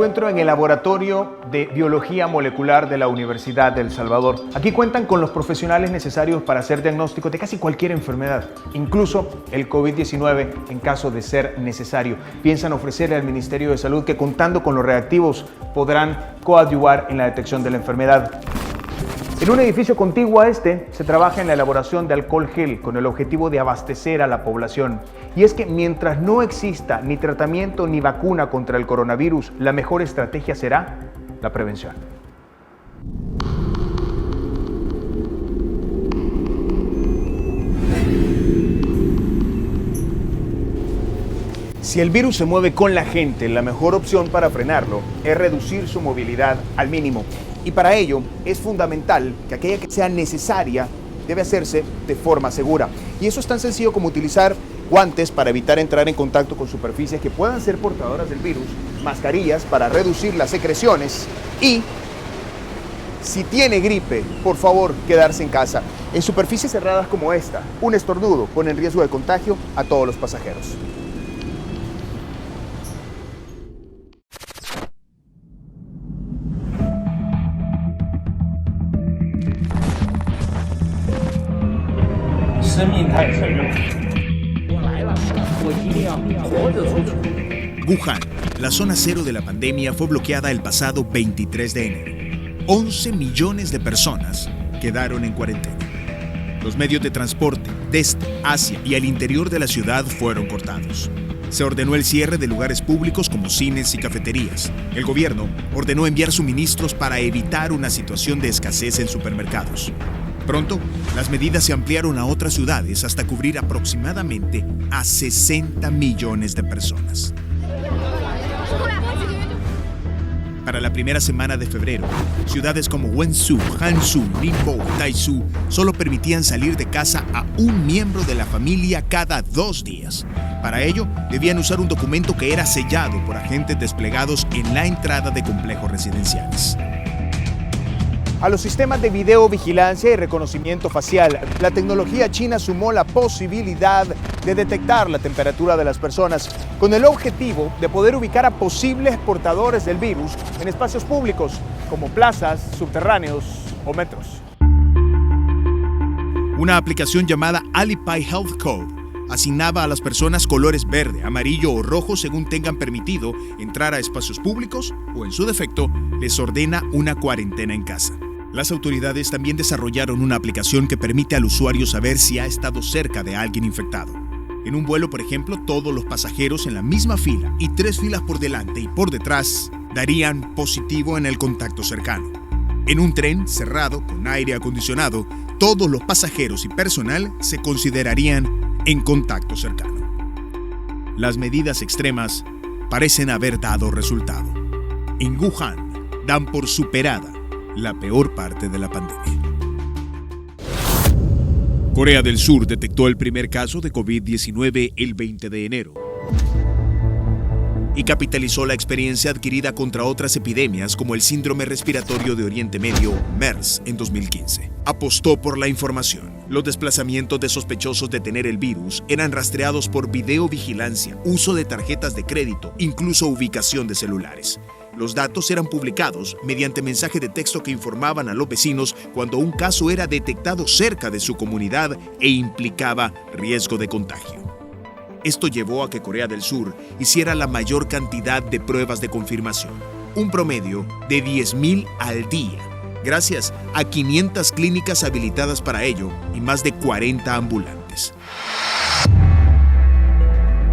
encuentro en el Laboratorio de Biología Molecular de la Universidad de El Salvador. Aquí cuentan con los profesionales necesarios para hacer diagnóstico de casi cualquier enfermedad, incluso el COVID-19 en caso de ser necesario. Piensan ofrecerle al Ministerio de Salud que, contando con los reactivos, podrán coadyuvar en la detección de la enfermedad. En un edificio contiguo a este, se trabaja en la elaboración de alcohol gel con el objetivo de abastecer a la población. Y es que mientras no exista ni tratamiento ni vacuna contra el coronavirus, la mejor estrategia será la prevención. Si el virus se mueve con la gente, la mejor opción para frenarlo es reducir su movilidad al mínimo. Y para ello es fundamental que aquella que sea necesaria debe hacerse de forma segura. Y eso es tan sencillo como utilizar guantes para evitar entrar en contacto con superficies que puedan ser portadoras del virus, mascarillas para reducir las secreciones y, si tiene gripe, por favor, quedarse en casa. En superficies cerradas como esta, un estornudo pone en riesgo de contagio a todos los pasajeros. Wuhan, la zona cero de la pandemia, fue bloqueada el pasado 23 de enero. 11 millones de personas quedaron en cuarentena. Los medios de transporte desde, hacia y al interior de la ciudad fueron cortados. Se ordenó el cierre de lugares públicos como cines y cafeterías. El gobierno ordenó enviar suministros para evitar una situación de escasez en supermercados. Pronto, las medidas se ampliaron a otras ciudades hasta cubrir aproximadamente a 60 millones de personas. Para la primera semana de febrero, ciudades como Wenzhou, Hangzhou, Ningbo y Taizhou solo permitían salir de casa a un miembro de la familia cada 2 días. Para ello, debían usar un documento que era sellado por agentes desplegados en la entrada de complejos residenciales. A los sistemas de videovigilancia y reconocimiento facial, la tecnología china sumó la posibilidad de detectar la temperatura de las personas con el objetivo de poder ubicar a posibles portadores del virus en espacios públicos como plazas, subterráneos o metros. Una aplicación llamada Alipay Health Code asignaba a las personas colores verde, amarillo o rojo según tengan permitido entrar a espacios públicos o, en su defecto, les ordena una cuarentena en casa. Las autoridades también desarrollaron una aplicación que permite al usuario saber si ha estado cerca de alguien infectado. En un vuelo, por ejemplo, todos los pasajeros en la misma fila y 3 filas por delante y por detrás darían positivo en el contacto cercano. En un tren cerrado con aire acondicionado, todos los pasajeros y personal se considerarían en contacto cercano. Las medidas extremas parecen haber dado resultado. En Wuhan dan por superada la peor parte de la pandemia. Corea del Sur detectó el primer caso de COVID-19 el 20 de enero y capitalizó la experiencia adquirida contra otras epidemias como el síndrome respiratorio de Oriente Medio, MERS, en 2015. Apostó por la información. Los desplazamientos de sospechosos de tener el virus eran rastreados por videovigilancia, uso de tarjetas de crédito, incluso ubicación de celulares. Los datos eran publicados mediante mensaje de texto que informaban a los vecinos cuando un caso era detectado cerca de su comunidad e implicaba riesgo de contagio. Esto llevó a que Corea del Sur hiciera la mayor cantidad de pruebas de confirmación, un promedio de 10.000 al día, gracias a 500 clínicas habilitadas para ello y más de 40 ambulantes.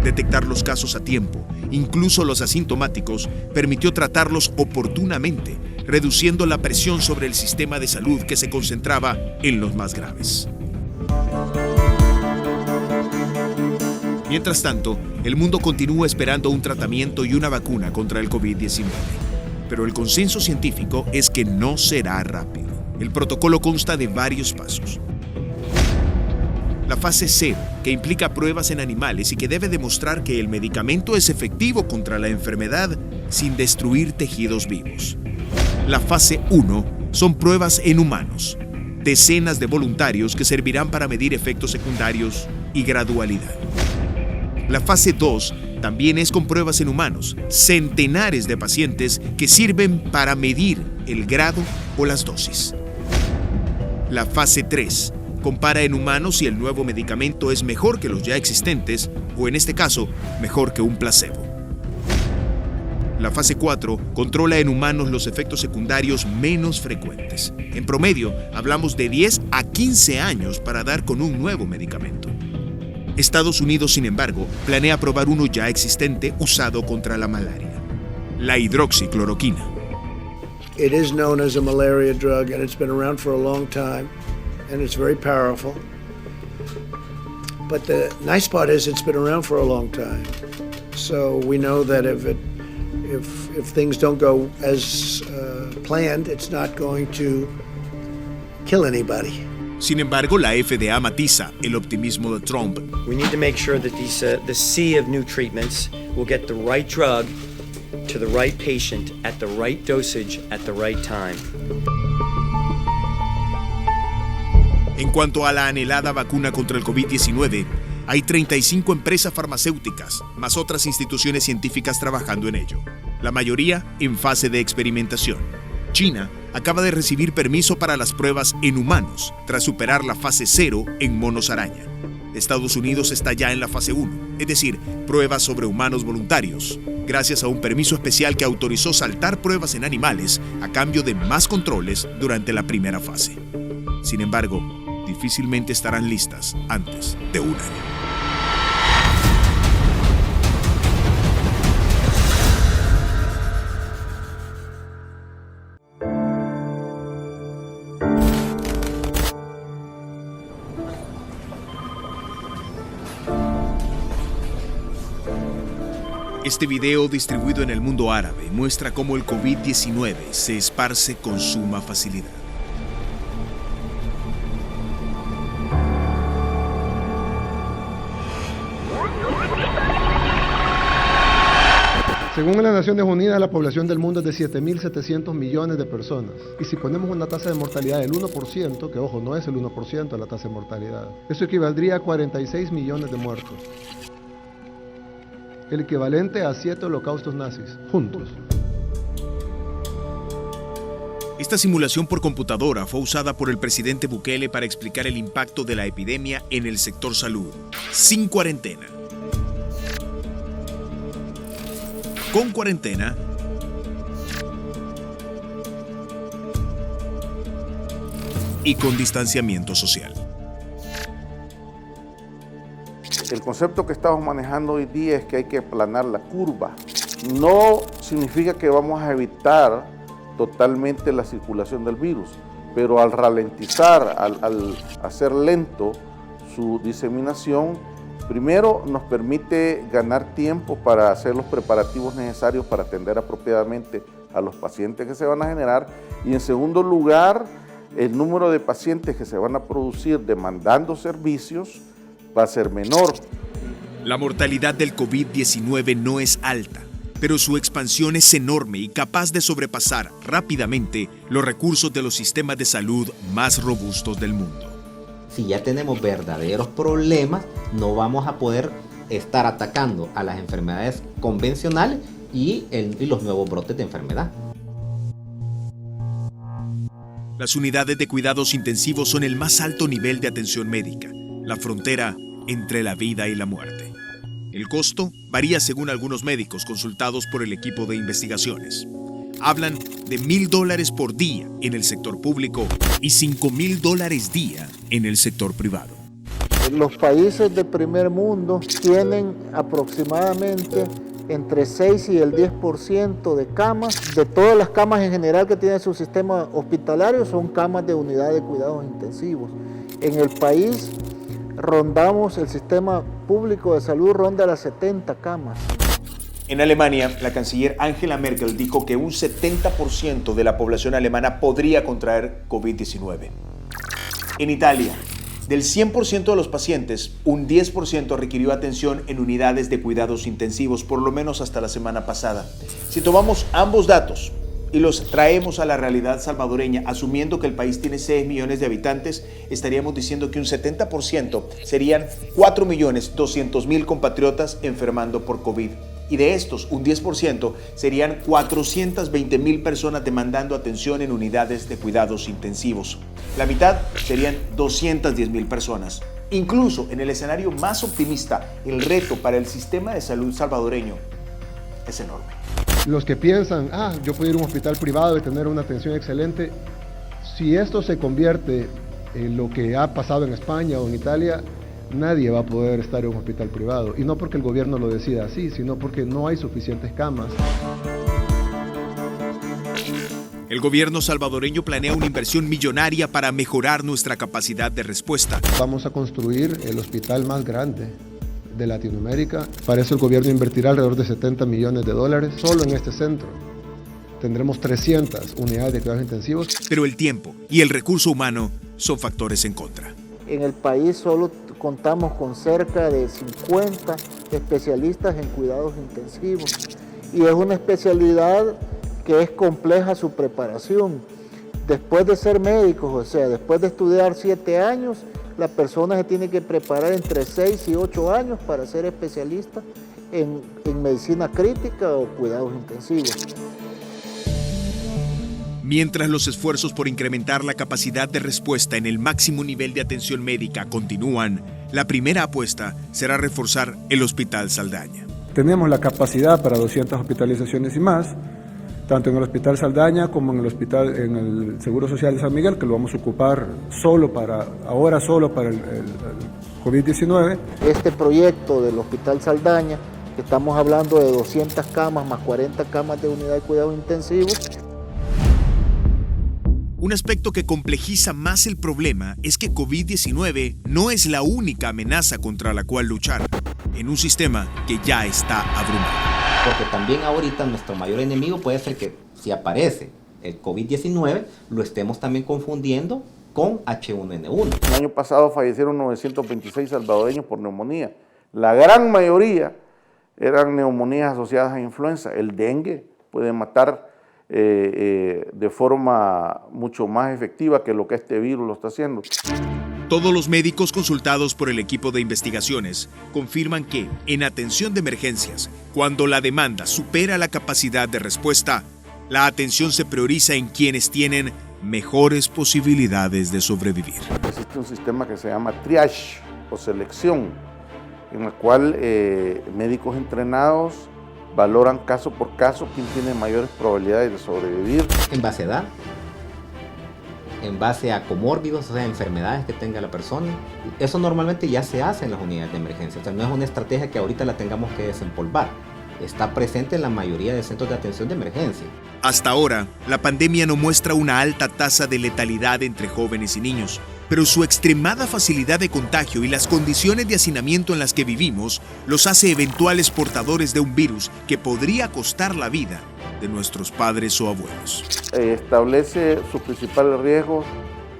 Detectar los casos a tiempo, incluso los asintomáticos, permitió tratarlos oportunamente, reduciendo la presión sobre el sistema de salud que se concentraba en los más graves. Mientras tanto, el mundo continúa esperando un tratamiento y una vacuna contra el COVID-19. Pero el consenso científico es que no será rápido. El protocolo consta de varios pasos. La fase 0, que implica pruebas en animales y que debe demostrar que el medicamento es efectivo contra la enfermedad sin destruir tejidos vivos. La fase 1 son pruebas en humanos, decenas de voluntarios que servirán para medir efectos secundarios y gradualidad. La fase 2 también es con pruebas en humanos, centenares de pacientes que sirven para medir el grado o las dosis. La fase 3 compara en humanos si el nuevo medicamento es mejor que los ya existentes o, en este caso, mejor que un placebo. La fase 4 controla en humanos los efectos secundarios menos frecuentes. En promedio, hablamos de 10 a 15 años para dar con un nuevo medicamento. Estados Unidos, sin embargo, planea probar uno ya existente usado contra la malaria, la hidroxicloroquina. It is known as a malaria drug and it's been around for a long time and it's very powerful. But the nice part is it's been around for a long time. So we know that if things don't go as planned, it's not going to kill anybody. Sin embargo, la FDA matiza el optimismo de Trump. We need to make sure that the sea of new treatments will get the right drug to the right patient at the right dosage at the right time. En cuanto a la anhelada vacuna contra el COVID-19, hay 35 empresas farmacéuticas, más otras instituciones científicas trabajando en ello. La mayoría en fase de experimentación. China acaba de recibir permiso para las pruebas en humanos, tras superar la fase 0 en monos araña. Estados Unidos está ya en la fase 1, es decir, pruebas sobre humanos voluntarios, gracias a un permiso especial que autorizó saltar pruebas en animales a cambio de más controles durante la primera fase. Sin embargo, difícilmente estarán listas antes de un año. Este video, distribuido en el mundo árabe, muestra cómo el COVID-19 se esparce con suma facilidad. Según las Naciones Unidas, la población del mundo es de 7.700 millones de personas. Y si ponemos una tasa de mortalidad del 1%, que ojo, no es el 1% de la tasa de mortalidad, eso equivaldría a 46 millones de muertos. El equivalente a 7 holocaustos nazis, juntos. Esta simulación por computadora fue usada por el presidente Bukele para explicar el impacto de la epidemia en el sector salud, sin cuarentena. Con cuarentena y con distanciamiento social. El concepto que estamos manejando hoy día es que hay que aplanar la curva. No significa que vamos a evitar totalmente la circulación del virus, pero al ralentizar, al hacer lento su diseminación, primero nos permite ganar tiempo para hacer los preparativos necesarios para atender apropiadamente a los pacientes que se van a generar, y en segundo lugar, el número de pacientes que se van a producir demandando servicios va a ser menor. La mortalidad del COVID-19 no es alta, pero su expansión es enorme y capaz de sobrepasar rápidamente los recursos de los sistemas de salud más robustos del mundo. Si ya tenemos verdaderos problemas, no vamos a poder estar atacando a las enfermedades convencionales y los nuevos brotes de enfermedad. Las unidades de cuidados intensivos son el más alto nivel de atención médica, la frontera entre la vida y la muerte. El costo varía según algunos médicos consultados por el equipo de investigaciones. Hablan de $1,000 por día en el sector público y $5,000 día en el sector privado. Los países de primer mundo tienen aproximadamente entre 6 y el 10% de camas. De todas las camas en general que tiene su sistema hospitalario son camas de unidad de cuidados intensivos. En el país rondamos, el sistema público de salud ronda las 70 camas. En Alemania, la canciller Angela Merkel dijo que un 70% de la población alemana podría contraer COVID-19. En Italia, del 100% de los pacientes, un 10% requirió atención en unidades de cuidados intensivos, por lo menos hasta la semana pasada. Si tomamos ambos datos, y los traemos a la realidad salvadoreña, asumiendo que el país tiene 6 millones de habitantes, estaríamos diciendo que un 70% serían 4.200.000 compatriotas enfermando por COVID. Y de estos, un 10% serían 420.000 personas demandando atención en unidades de cuidados intensivos. La mitad serían 210.000 personas. Incluso en el escenario más optimista, el reto para el sistema de salud salvadoreño es enorme. Los que piensan, yo puedo ir a un hospital privado y tener una atención excelente, si esto se convierte en lo que ha pasado en España o en Italia, nadie va a poder estar en un hospital privado. Y no porque el gobierno lo decida así, sino porque no hay suficientes camas. El gobierno salvadoreño planea una inversión millonaria para mejorar nuestra capacidad de respuesta. Vamos a construir el hospital más grande de Latinoamérica. Para eso el gobierno invertirá alrededor de $70 millones solo en este centro. Tendremos 300 unidades de cuidados intensivos. Pero el tiempo y el recurso humano son factores en contra. En el país solo contamos con cerca de 50 especialistas en cuidados intensivos y es una especialidad que es compleja su preparación. Después de ser médicos, o sea, después de estudiar 7 años, la persona se tiene que preparar entre 6 y 8 años para ser especialista en medicina crítica o cuidados intensivos. Mientras los esfuerzos por incrementar la capacidad de respuesta en el máximo nivel de atención médica continúan, la primera apuesta será reforzar el Hospital Saldaña. Tenemos la capacidad para 200 hospitalizaciones y más, tanto en el Hospital Saldaña como en el Seguro Social de San Miguel, que lo vamos a ocupar solo para el COVID-19. Este proyecto del Hospital Saldaña, que estamos hablando de 200 camas más 40 camas de unidad de cuidados intensivos. Un aspecto que complejiza más el problema es que COVID-19 no es la única amenaza contra la cual luchar, en un sistema que ya está abrumado. Porque también ahorita nuestro mayor enemigo puede ser que si aparece el COVID-19, lo estemos también confundiendo con H1N1. El año pasado fallecieron 926 salvadoreños por neumonía. La gran mayoría eran neumonías asociadas a influenza. El dengue puede matar de forma mucho más efectiva que lo que este virus lo está haciendo. Todos los médicos consultados por el equipo de investigaciones confirman que, en atención de emergencias, cuando la demanda supera la capacidad de respuesta, la atención se prioriza en quienes tienen mejores posibilidades de sobrevivir. Existe un sistema que se llama triage o selección, en el cual médicos entrenados valoran caso por caso quién tiene mayores probabilidades de sobrevivir. En base a edad, en base a comórbidos, o sea, enfermedades que tenga la persona. Eso normalmente ya se hace en las unidades de emergencia. O sea, no es una estrategia que ahorita la tengamos que desempolvar. Está presente en la mayoría de centros de atención de emergencia. Hasta ahora, la pandemia no muestra una alta tasa de letalidad entre jóvenes y niños, pero su extremada facilidad de contagio y las condiciones de hacinamiento en las que vivimos los hace eventuales portadores de un virus que podría costar la vida de nuestros padres o abuelos. Establece sus principales riesgos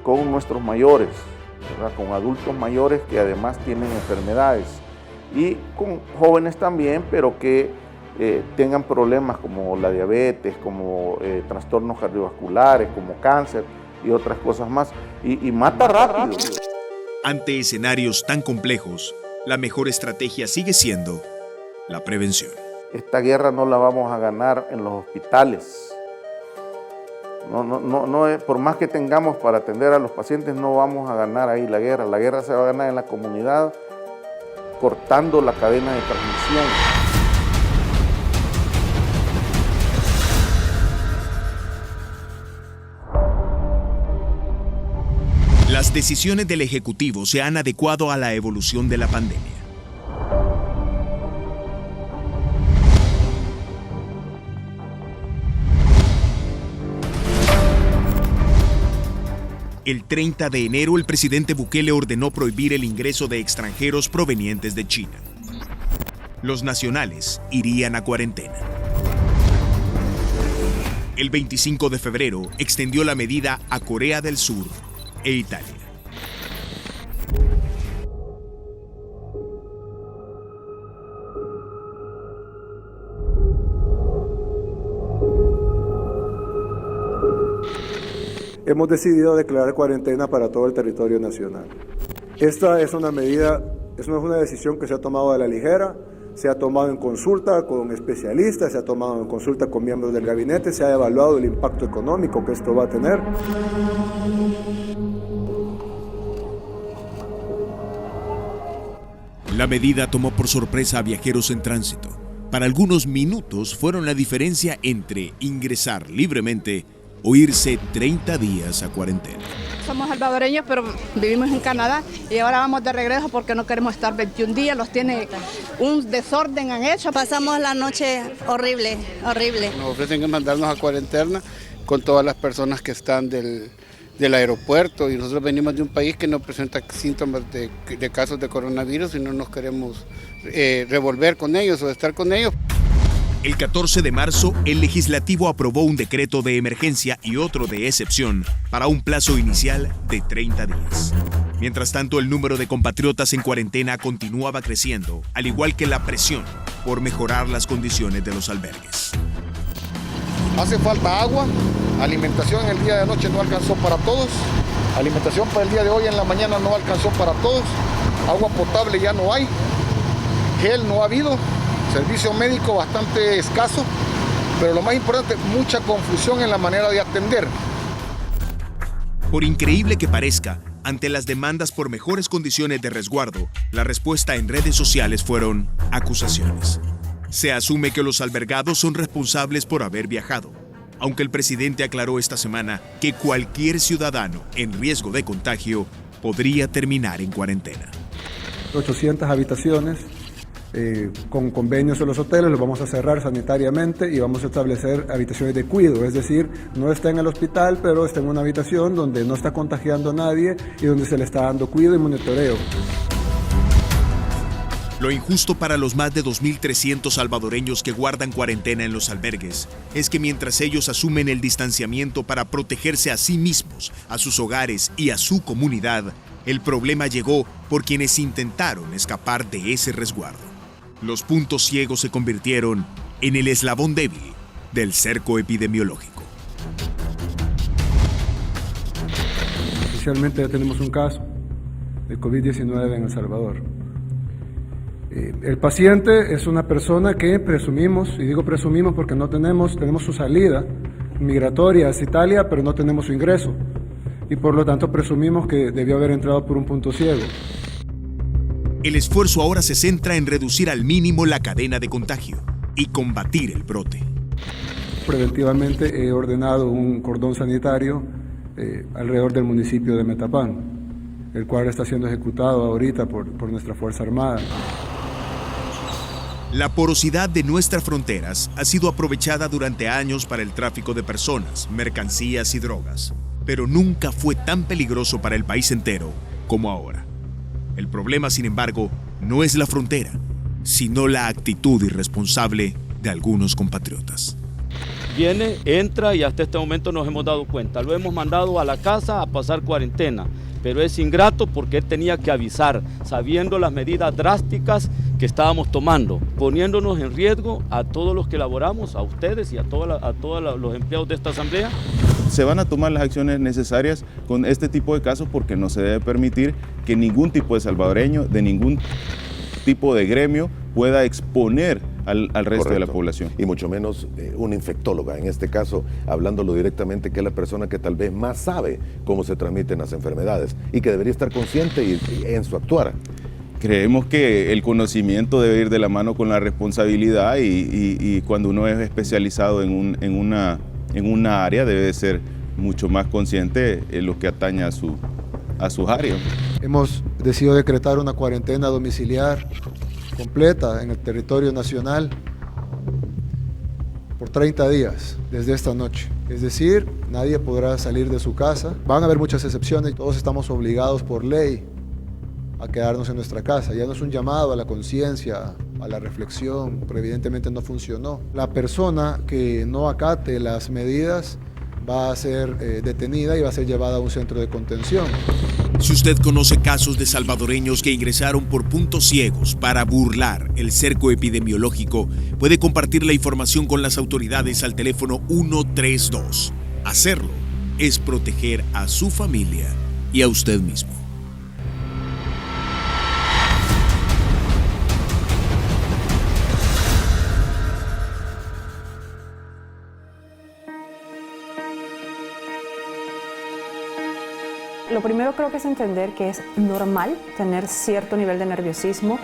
con nuestros mayores, ¿verdad? Con adultos mayores que además tienen enfermedades y con jóvenes también, pero que tengan problemas como la diabetes, como trastornos cardiovasculares, como cáncer y otras cosas más, y mata rápido. Ante escenarios tan complejos, la mejor estrategia sigue siendo la prevención. Esta guerra no la vamos a ganar en los hospitales. Por más que tengamos para atender a los pacientes, no vamos a ganar ahí la guerra. La guerra se va a ganar en la comunidad, cortando la cadena de transmisión. Las decisiones del Ejecutivo se han adecuado a la evolución de la pandemia. El 30 de enero, el presidente Bukele ordenó prohibir el ingreso de extranjeros provenientes de China. Los nacionales irían a cuarentena. El 25 de febrero, extendió la medida a Corea del Sur e Italia. hemos decidido declarar cuarentena para todo el territorio nacional. Esta es una medida, es una decisión que se ha tomado a la ligera, se ha tomado en consulta con especialistas, se ha tomado en consulta con miembros del gabinete, se ha evaluado el impacto económico que esto va a tener. La medida tomó por sorpresa a viajeros en tránsito. Para algunos minutos fueron la diferencia entre ingresar libremente o irse 30 días a cuarentena. Somos salvadoreños, pero vivimos en Canadá y ahora vamos de regreso porque no queremos estar 21 días, los tiene un desorden han hecho. Pasamos la noche horrible, horrible. Nos ofrecen que mandarnos a cuarentena con todas las personas que están del aeropuerto y nosotros venimos de un país que no presenta síntomas de casos de coronavirus y no nos queremos revolver con ellos o estar con ellos. El 14 de marzo, el legislativo aprobó un decreto de emergencia y otro de excepción para un plazo inicial de 30 días. Mientras tanto, el número de compatriotas en cuarentena continuaba creciendo, al igual que la presión por mejorar las condiciones de los albergues. Hace falta agua, alimentación en el día de anoche no alcanzó para todos, alimentación para el día de hoy en la mañana no alcanzó para todos, agua potable ya no hay, gel no ha habido, servicio médico bastante escaso, pero lo más importante, mucha confusión en la manera de atender. Por increíble que parezca, ante las demandas por mejores condiciones de resguardo, la respuesta en redes sociales fueron acusaciones. Se asume que los albergados son responsables por haber viajado, aunque el presidente aclaró esta semana que cualquier ciudadano en riesgo de contagio podría terminar en cuarentena. 800 habitaciones. Con convenios en los hoteles los vamos a cerrar sanitariamente y vamos a establecer habitaciones de cuidado, es decir, no está en el hospital, pero está en una habitación donde no está contagiando a nadie y donde se le está dando cuidado y monitoreo. Lo injusto para los más de 2.300 salvadoreños que guardan cuarentena en los albergues es que mientras ellos asumen el distanciamiento para protegerse a sí mismos, a sus hogares y a su comunidad, el problema llegó por quienes intentaron escapar de ese resguardo. Los puntos ciegos se convirtieron en el eslabón débil del cerco epidemiológico. Oficialmente ya tenemos un caso de COVID-19 en El Salvador. El paciente es una persona que presumimos, y digo presumimos porque no tenemos su salida migratoria hacia Italia, pero no tenemos su ingreso. Y por lo tanto presumimos que debió haber entrado por un punto ciego. El esfuerzo ahora se centra en reducir al mínimo la cadena de contagio y combatir el brote. Preventivamente he ordenado un cordón sanitario alrededor del municipio de Metapán, el cual está siendo ejecutado ahorita por nuestra Fuerza Armada. La porosidad de nuestras fronteras ha sido aprovechada durante años para el tráfico de personas, mercancías y drogas, pero nunca fue tan peligroso para el país entero como ahora. El problema, sin embargo, no es la frontera, sino la actitud irresponsable de algunos compatriotas. Viene, entra y hasta este momento nos hemos dado cuenta. Lo hemos mandado a la casa a pasar cuarentena, pero es ingrato porque él tenía que avisar, sabiendo las medidas drásticas que estábamos tomando, poniéndonos en riesgo a todos los que laboramos, a ustedes y a todos los empleados de esta asamblea. Se van a tomar las acciones necesarias con este tipo de casos porque no se debe permitir que ningún tipo de salvadoreño, de ningún tipo de gremio, pueda exponer al resto de la población. Y mucho menos una infectóloga, en este caso, hablándolo directamente, que es la persona que tal vez más sabe cómo se transmiten las enfermedades y que debería estar consciente en su actuar. Creemos que el conocimiento debe ir de la mano con la responsabilidad y cuando uno es especializado en una área debe de ser mucho más consciente en lo que atañe a sus áreas. Hemos decidido decretar una cuarentena domiciliar completa en el territorio nacional por 30 días desde esta noche. Es decir, nadie podrá salir de su casa. Van a haber muchas excepciones, todos estamos obligados por ley a quedarnos en nuestra casa. Ya no es un llamado a la conciencia, a la reflexión, pero evidentemente no funcionó. La persona que no acate las medidas va a ser detenida y va a ser llevada a un centro de contención. Si usted conoce casos de salvadoreños que ingresaron por puntos ciegos para burlar el cerco epidemiológico, puede compartir la información con las autoridades al teléfono 132. Hacerlo es proteger a su familia y a usted mismo. Lo primero creo que es entender que es normal tener cierto nivel de nerviosismo.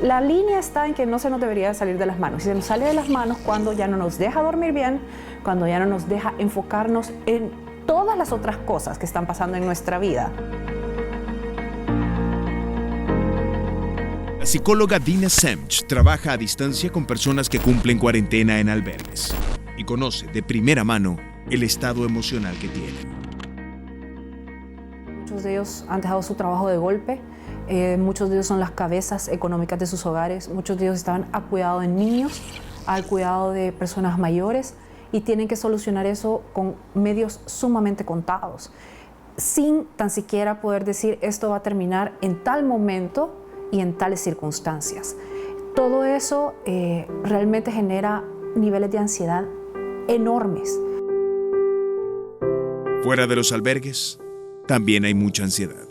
La línea está en que no se nos debería salir de las manos. Y se nos sale de las manos cuando ya no nos deja dormir bien, cuando ya no nos deja enfocarnos en todas las otras cosas que están pasando en nuestra vida. La psicóloga Dina Semch trabaja a distancia con personas que cumplen cuarentena en albergues y conoce de primera mano el estado emocional que tienen. Muchos de ellos han dejado su trabajo de golpe, muchos de ellos son las cabezas económicas de sus hogares, muchos de ellos estaban a cuidado de niños, al cuidado de personas mayores y tienen que solucionar eso con medios sumamente contados, sin tan siquiera poder decir esto va a terminar en tal momento y en tales circunstancias. Todo eso realmente genera niveles de ansiedad enormes. Fuera de los albergues, también hay mucha ansiedad.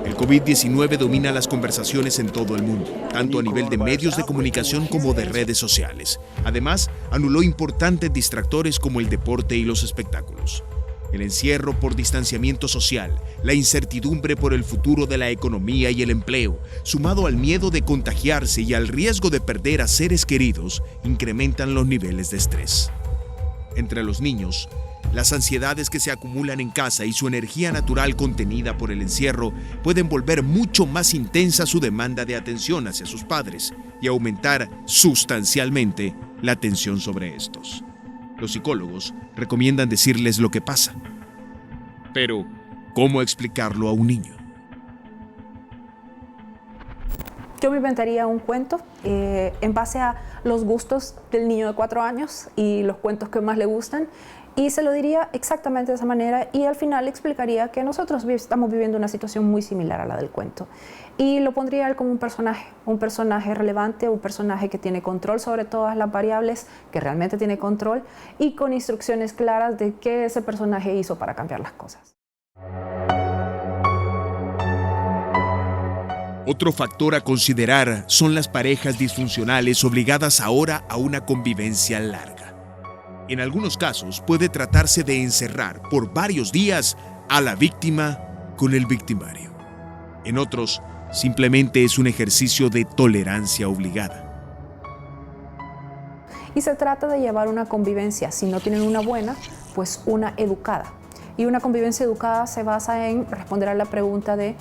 El COVID-19 domina las conversaciones en todo el mundo, tanto a nivel de medios de comunicación como de redes sociales. Además, anuló importantes distractores como el deporte y los espectáculos. El encierro por distanciamiento social, la incertidumbre por el futuro de la economía y el empleo, sumado al miedo de contagiarse y al riesgo de perder a seres queridos, incrementan los niveles de estrés. Entre los niños, las ansiedades que se acumulan en casa y su energía natural contenida por el encierro pueden volver mucho más intensa su demanda de atención hacia sus padres y aumentar sustancialmente la tensión sobre estos. Los psicólogos recomiendan decirles lo que pasa. Pero, ¿cómo explicarlo a un niño? Yo me inventaría un cuento en base a los gustos del niño de 4 años y los cuentos que más le gustan y se lo diría exactamente de esa manera y al final le explicaría que nosotros estamos viviendo una situación muy similar a la del cuento y lo pondría él como un personaje relevante, un personaje que tiene control sobre todas las variables, que realmente tiene control y con instrucciones claras de qué ese personaje hizo para cambiar las cosas. Otro factor a considerar son las parejas disfuncionales obligadas ahora a una convivencia larga. En algunos casos puede tratarse de encerrar por varios días a la víctima con el victimario. En otros, simplemente es un ejercicio de tolerancia obligada. Y se trata de llevar una convivencia, si no tienen una buena, pues una educada. Y una convivencia educada se basa en responder a la pregunta de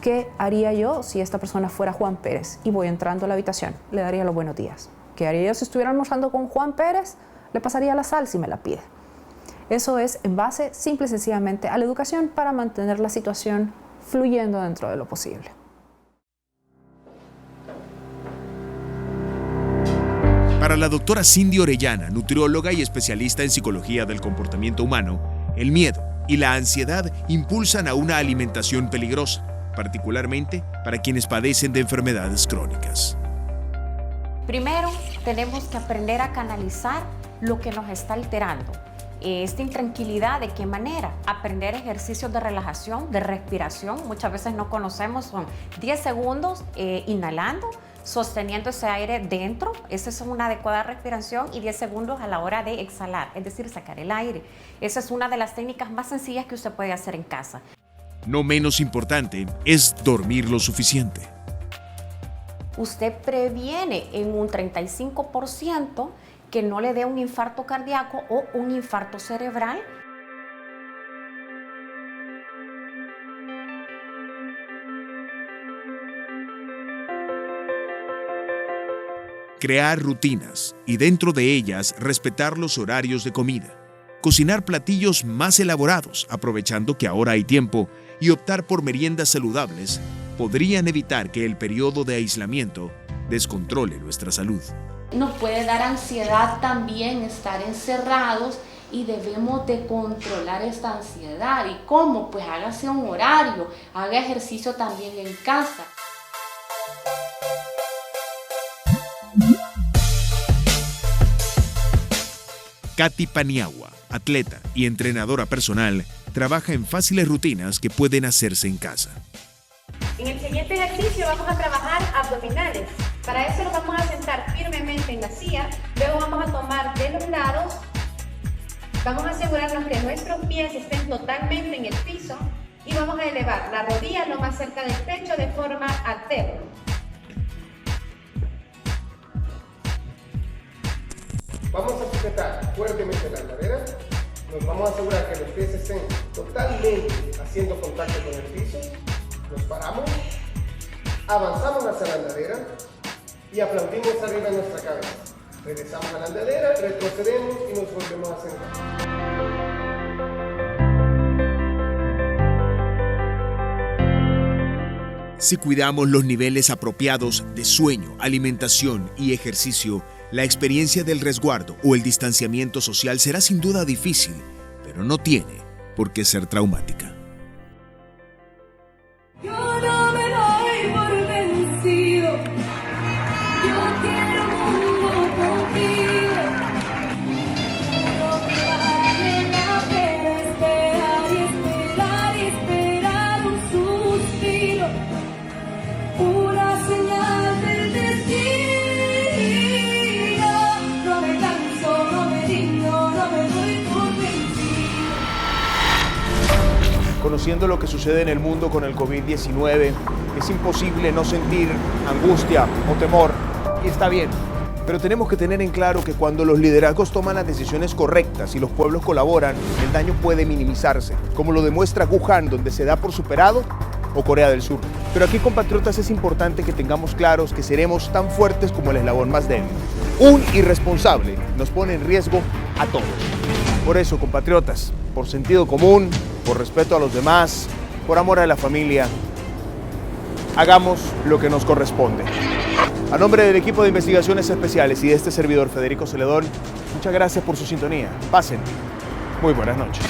¿qué haría yo si esta persona fuera Juan Pérez? Y voy entrando a la habitación, le daría los buenos días. ¿Qué haría yo si estuviera almorzando con Juan Pérez? Le pasaría la sal si me la pide. Eso es en base simple y sencillamente a la educación para mantener la situación fluyendo dentro de lo posible. Para la doctora Cindy Orellana, nutrióloga y especialista en psicología del comportamiento humano, el miedo y la ansiedad impulsan a una alimentación peligrosa, particularmente para quienes padecen de enfermedades crónicas. Primero, tenemos que aprender a canalizar lo que nos está alterando. Esta intranquilidad, ¿de qué manera? Aprender ejercicios de relajación, de respiración. Muchas veces no conocemos, son 10 segundos inhalando, sosteniendo ese aire dentro. Esa es una adecuada respiración y 10 segundos a la hora de exhalar, es decir, sacar el aire. Esa es una de las técnicas más sencillas que usted puede hacer en casa. No menos importante es dormir lo suficiente. Usted previene en un 35% que no le dé un infarto cardíaco o un infarto cerebral. Crear rutinas y dentro de ellas respetar los horarios de comida. Cocinar platillos más elaborados, aprovechando que ahora hay tiempo, y optar por meriendas saludables podrían evitar que el periodo de aislamiento descontrole nuestra salud. Nos puede dar ansiedad también estar encerrados y debemos de controlar esta ansiedad. ¿Y cómo? Pues hágase un horario, haga ejercicio también en casa. Katy Paniagua, atleta y entrenadora personal, trabaja en fáciles rutinas que pueden hacerse en casa. En el siguiente ejercicio vamos a trabajar abdominales. Para eso nos vamos a sentar firmemente en la silla, luego vamos a tomar de los lados, vamos a asegurarnos que nuestros pies estén totalmente en el piso y vamos a elevar la rodilla lo más cerca del pecho de forma alterna. Vamos a sujetar fuertemente la cadera, nos vamos a asegurar que los pies estén totalmente haciendo contacto con el piso, nos paramos, avanzamos hacia la andadera y aplaudimos arriba de nuestra cabeza. Regresamos a la andadera, retrocedemos y nos volvemos a sentar. Si cuidamos los niveles apropiados de sueño, alimentación y ejercicio, la experiencia del resguardo o el distanciamiento social será sin duda difícil, pero no tiene por qué ser traumática. Yo no me doy por vencido. Yo quiero un mundo contigo. No que vale la pena esperar y esperar y esperar un suspiro. Una señal del destino. No me canso, no me rindo, no me doy por vencido. Conociendo lo que sucede en el mundo con el COVID-19, es imposible no sentir angustia o temor, y está bien. Pero tenemos que tener en claro que cuando los liderazgos toman las decisiones correctas y los pueblos colaboran, el daño puede minimizarse, como lo demuestra Wuhan, donde se da por superado, o Corea del Sur. Pero aquí, compatriotas, es importante que tengamos claros que seremos tan fuertes como el eslabón más débil. Un irresponsable nos pone en riesgo a todos. Por eso, compatriotas, por sentido común, por respeto a los demás, por amor a la familia, hagamos lo que nos corresponde. A nombre del equipo de investigaciones especiales y de este servidor Federico Celedón, muchas gracias por su sintonía. Pasen muy buenas noches.